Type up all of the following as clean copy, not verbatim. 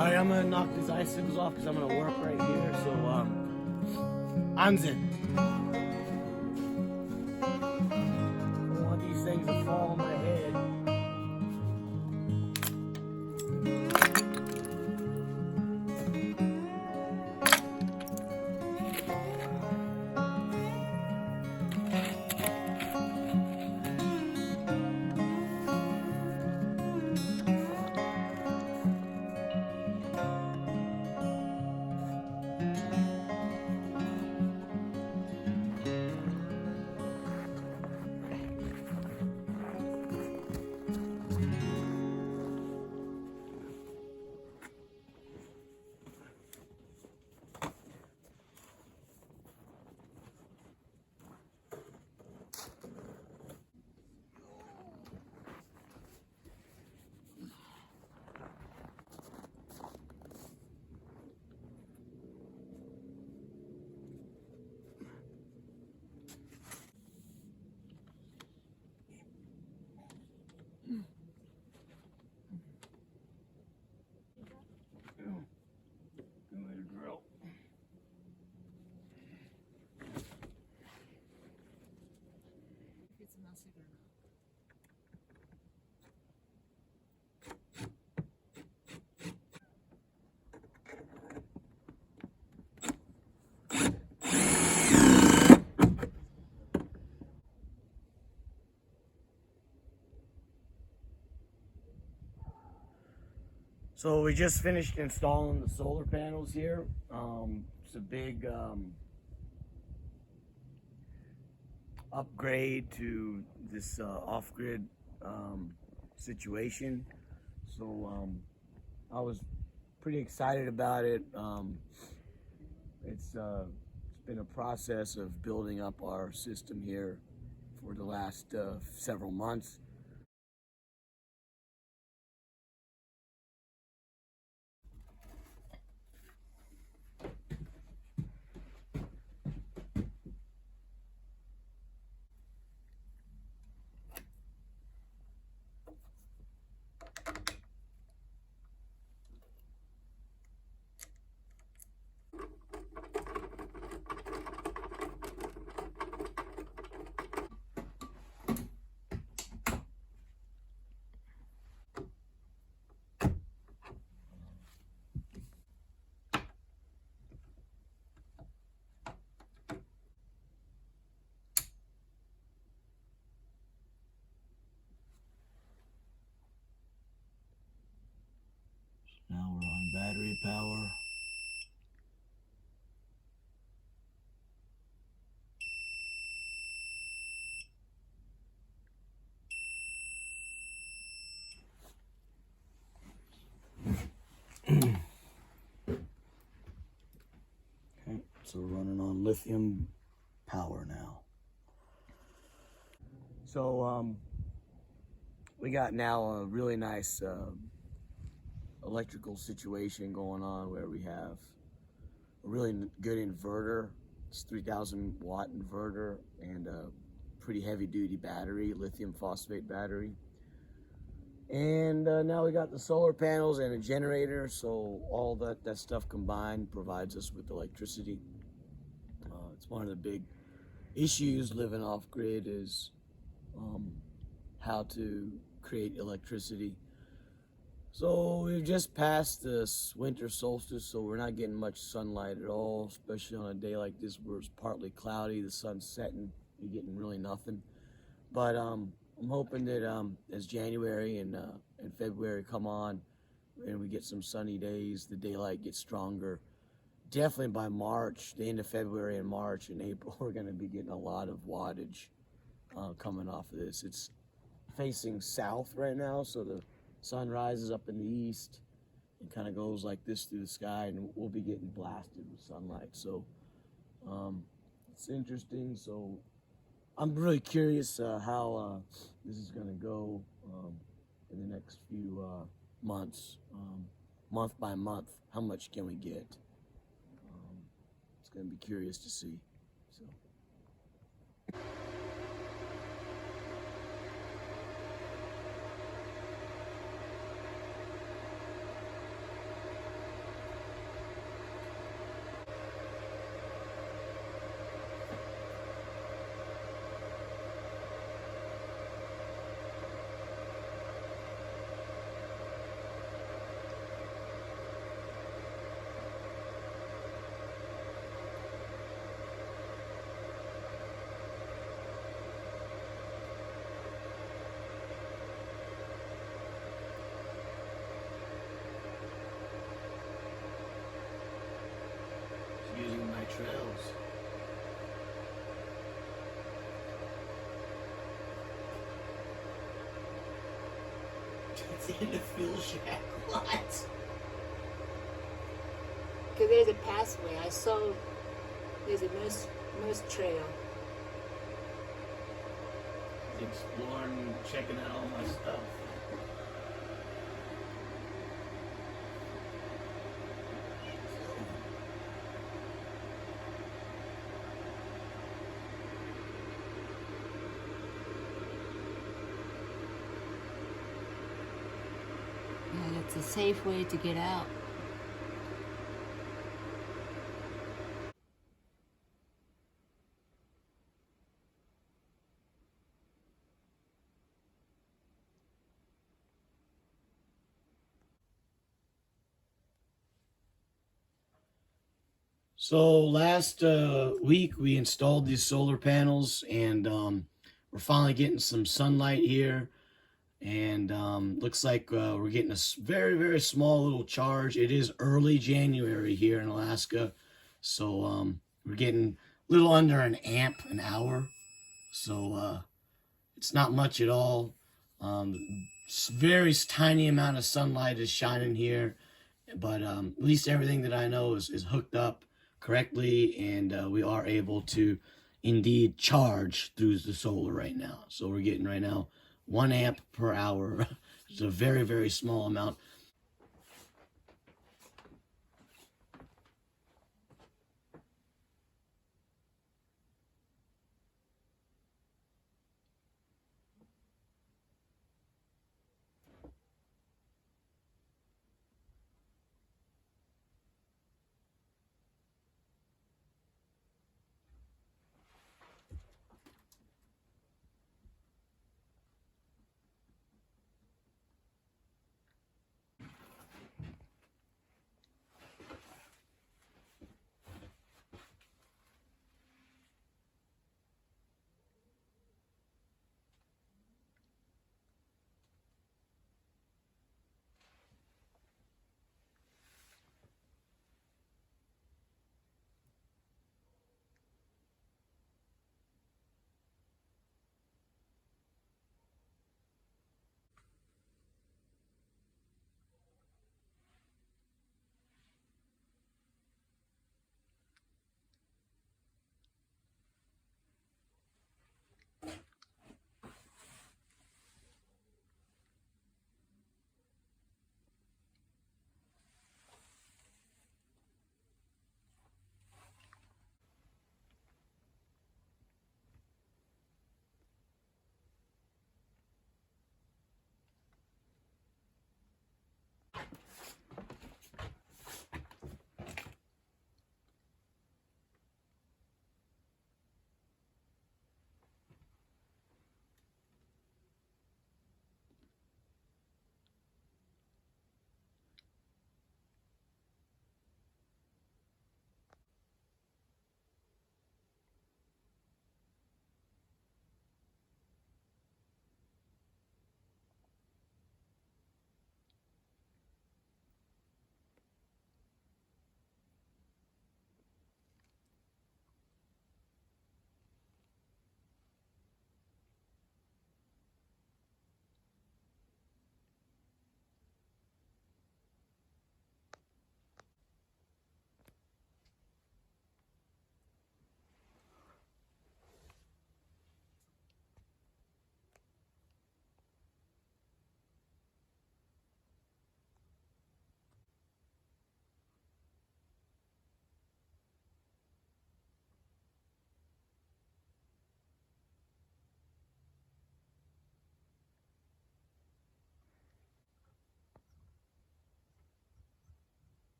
Alright, I'm gonna knock these icicles off because I'm gonna work right here. So, Anzen. I don't want these things to fall on my head. So we just finished installing the solar panels here. It's a big upgrade to this off-grid situation. So I was pretty excited about it. It's been a process of building up our system here for the last several months. Now we're on battery power. Okay, so we're running on lithium power now. So we got now a really nice electrical situation going on where we have a really good inverter. It's 3,000 watt inverter and a pretty heavy duty battery, lithium phosphate battery. And now we got the solar panels and a generator, so all that stuff combined provides us with electricity. It's one of the big issues living off grid is how to create electricity. So we've just passed this winter solstice, so we're not getting much sunlight at all, especially on a day like this where it's partly cloudy, the sun's setting, you're getting really nothing. But I'm hoping that as January and February come on and we get some sunny days, the daylight gets stronger. Definitely by March, the end of February and March and April, we're going to be getting a lot of wattage coming off of this. It's facing south right now, so the sun rises up in the east and kind of goes like this through the sky, and we'll be getting blasted with sunlight. So it's interesting. So I'm really curious how this is going to go in the next few months, month by month. How much can we get? It's going to be curious to see. So. trails. It's in the fuel shack. What? Because there's a pathway. I saw there's a moose trail. Exploring, checking out all my stuff. Yeah, that's a safe way to get out. So last week we installed these solar panels, and we're finally getting some sunlight here, and looks like we're getting a very, very small little charge. It is early January here in Alaska, so we're getting a little under an amp an hour, so it's not much at all. Very tiny amount of sunlight is shining here, but at least everything that I know is hooked up correctly, and we are able to indeed charge through the solar right now. So we're getting right now 1 amp per hour. It's a very, very small amount.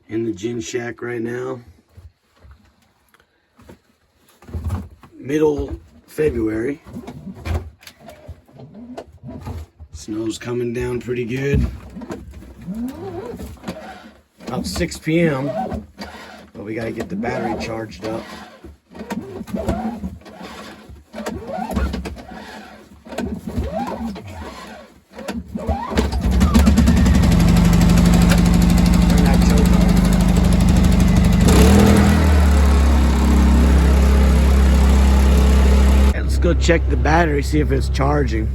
In the gin shack right now. middle February. Snow's coming down pretty good. About 6 p.m. But we gotta get the battery charged up. Let's go check the battery, see if it's charging.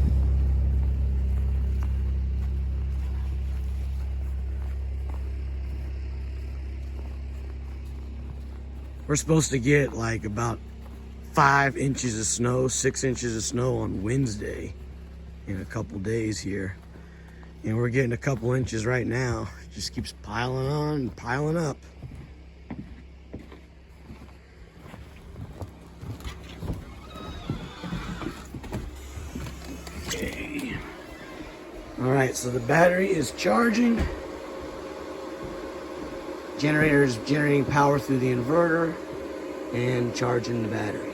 We're supposed to get like about 5 inches of snow, 6 inches of snow on Wednesday in a couple days here. And we're getting a couple inches right now. It just keeps piling on and piling up. Okay. All right, so the battery is charging. Generator is generating power through the inverter and charging the battery.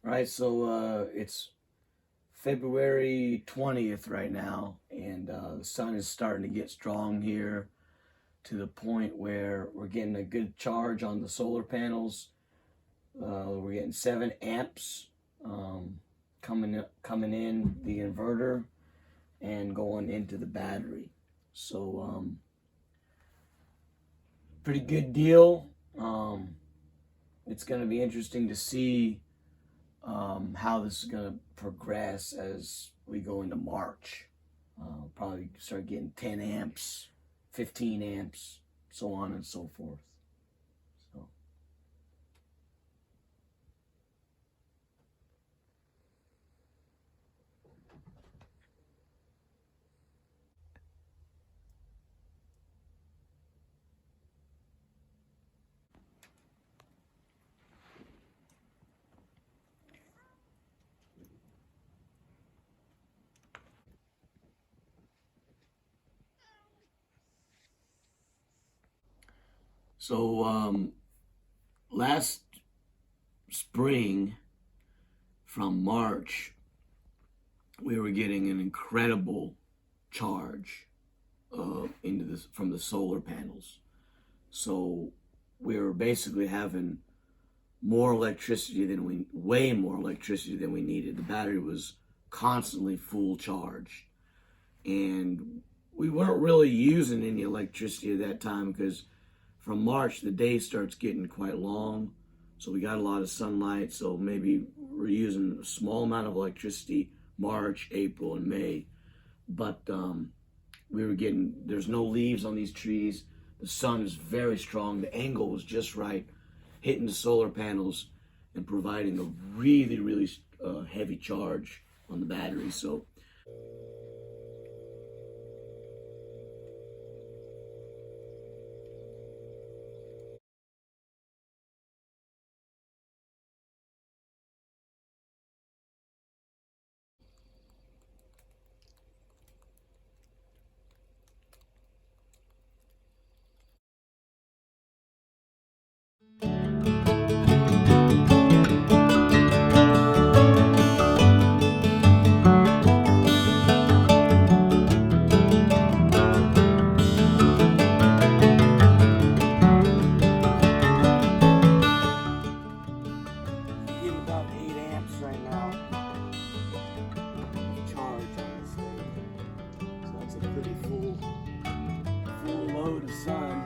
All right, so it's February 20th right now, and the sun is starting to get strong here to the point where we're getting a good charge on the solar panels. We're getting 7 amps coming in the inverter and going into the battery. So pretty good deal. It's going to be interesting to see how this is going to progress as we go into March. Probably start getting 10 amps, 15 amps, so on and so forth. So. So last spring, from March, we were getting an incredible charge into this from the solar panels. So we were basically having more electricity than way more electricity than we needed. The battery was constantly full charged, and we weren't really using any electricity at that time because from March, the day starts getting quite long, so we got a lot of sunlight, so maybe we're using a small amount of electricity March, April, and May, but we were getting, there's no leaves on these trees, The sun is very strong. The angle was just right, hitting the solar panels and providing a really, really heavy charge on the battery. So about 8 amps right now charge on this thing. So that's a pretty full load of sun.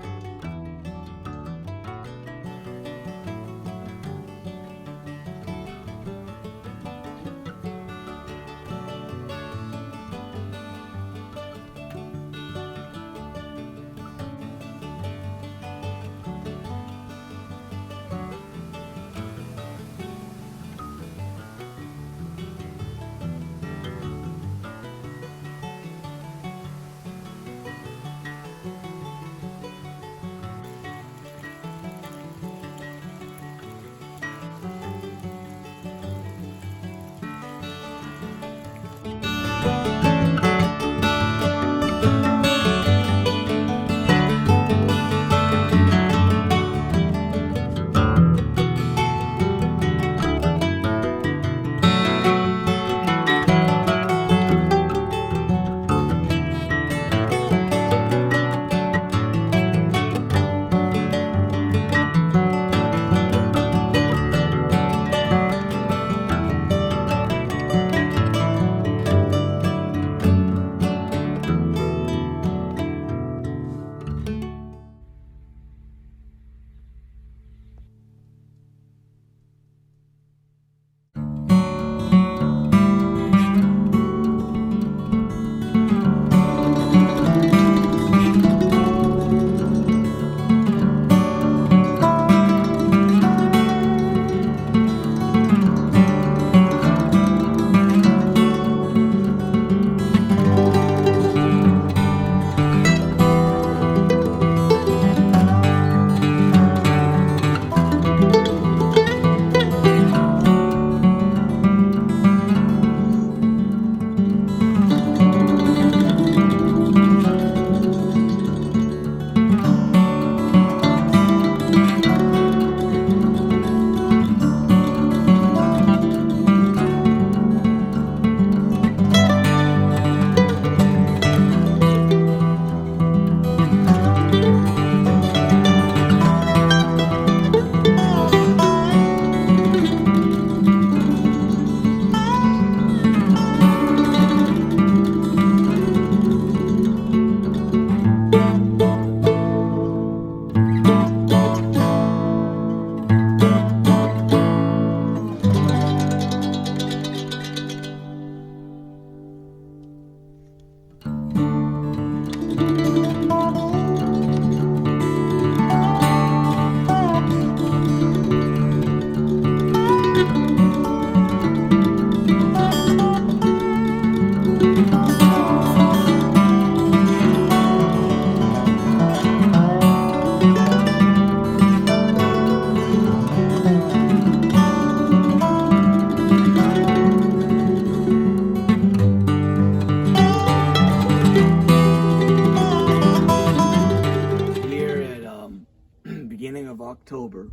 October,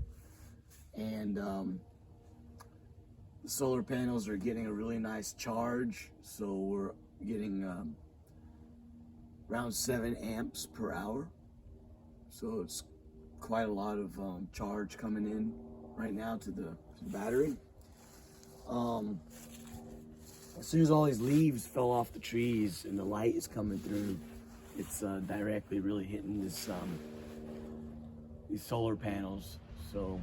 and the solar panels are getting a really nice charge, so we're getting around 7 amps per hour, so it's quite a lot of charge coming in right now to the battery. As soon as all these leaves fell off the trees and the light is coming through, it's directly really hitting this these solar panels, so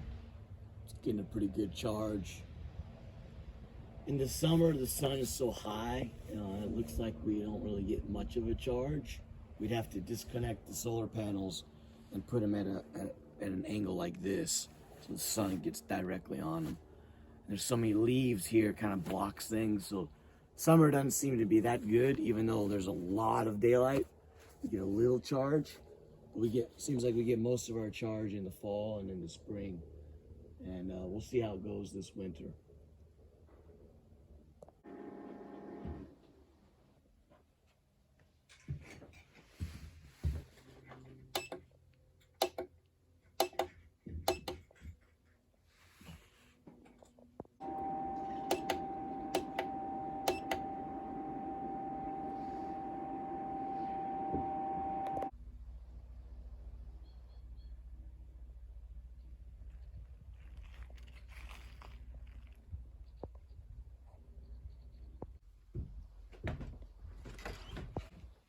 it's getting a pretty good charge. In the summer, the sun is so high, it looks like we don't really get much of a charge. We'd have to disconnect the solar panels and put them at an angle like this, so the sun gets directly on them. There's so many leaves here, kind of blocks things, so summer doesn't seem to be that good, even though there's a lot of daylight. We get a little charge. Seems like we get most of our charge in the fall and in the spring, and we'll see how it goes this winter.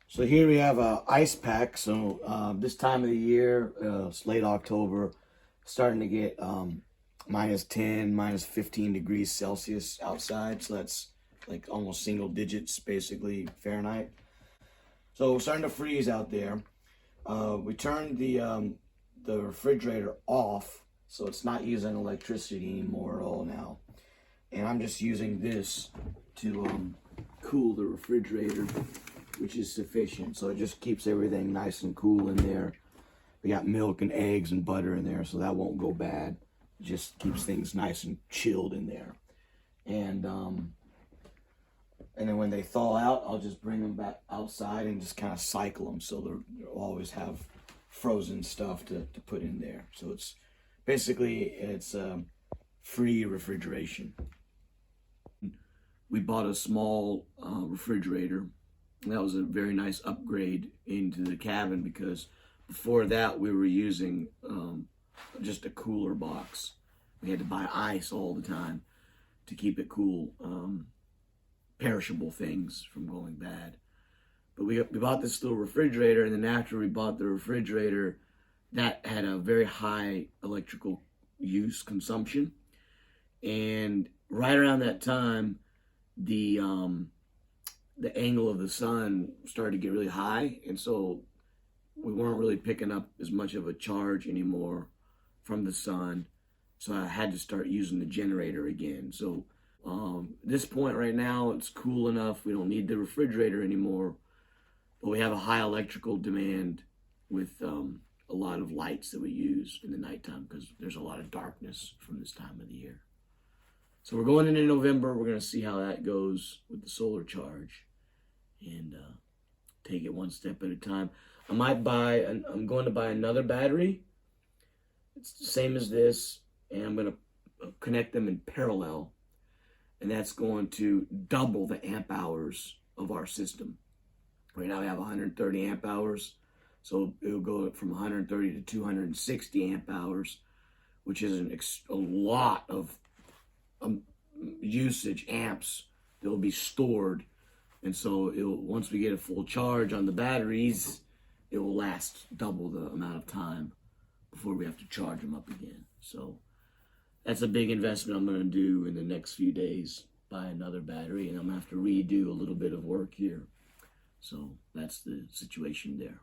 So here we have a ice pack. So this time of the year, it's late October, starting to get minus 10, minus 15 degrees Celsius outside. So that's like almost single digits, basically Fahrenheit. So we're starting to freeze out there. We turned the refrigerator off, so it's not using electricity anymore at all now. And I'm just using this to cool the refrigerator, which is sufficient. So it just keeps everything nice and cool in there. We got milk and eggs and butter in there, so that won't go bad. It just keeps things nice and chilled in there. And then when they thaw out, I'll just bring them back outside and just kind of cycle them, so they'll always have frozen stuff to put in there. So it's basically free refrigeration. We bought a small refrigerator. That was a very nice upgrade into the cabin, because before that we were using just a cooler box. We had to buy ice all the time to keep it cool, perishable things from going bad. But we bought this little refrigerator, and then after we bought the refrigerator, that had a very high electrical use consumption. And right around that time, the angle of the sun started to get really high, and so we weren't really picking up as much of a charge anymore from the sun. So I had to start using the generator again. So at this point right now, it's cool enough. We don't need the refrigerator anymore, but we have a high electrical demand with a lot of lights that we use in the nighttime, because there's a lot of darkness from this time of the year. So we're going into November. We're going to see how that goes with the solar charge, and take it one step at a time. I'm going to buy another battery. It's the same as this, and I'm going to connect them in parallel, and that's going to double the amp hours of our system. Right now we have 130 amp hours, so it'll go from 130 to 260 amp hours, which is a lot of usage, amps that will be stored. And so once we get a full charge on the batteries, it will last double the amount of time before we have to charge them up again. So that's a big investment I'm going to do in the next few days, buy another battery, and I'm going to have to redo a little bit of work here. So that's the situation there.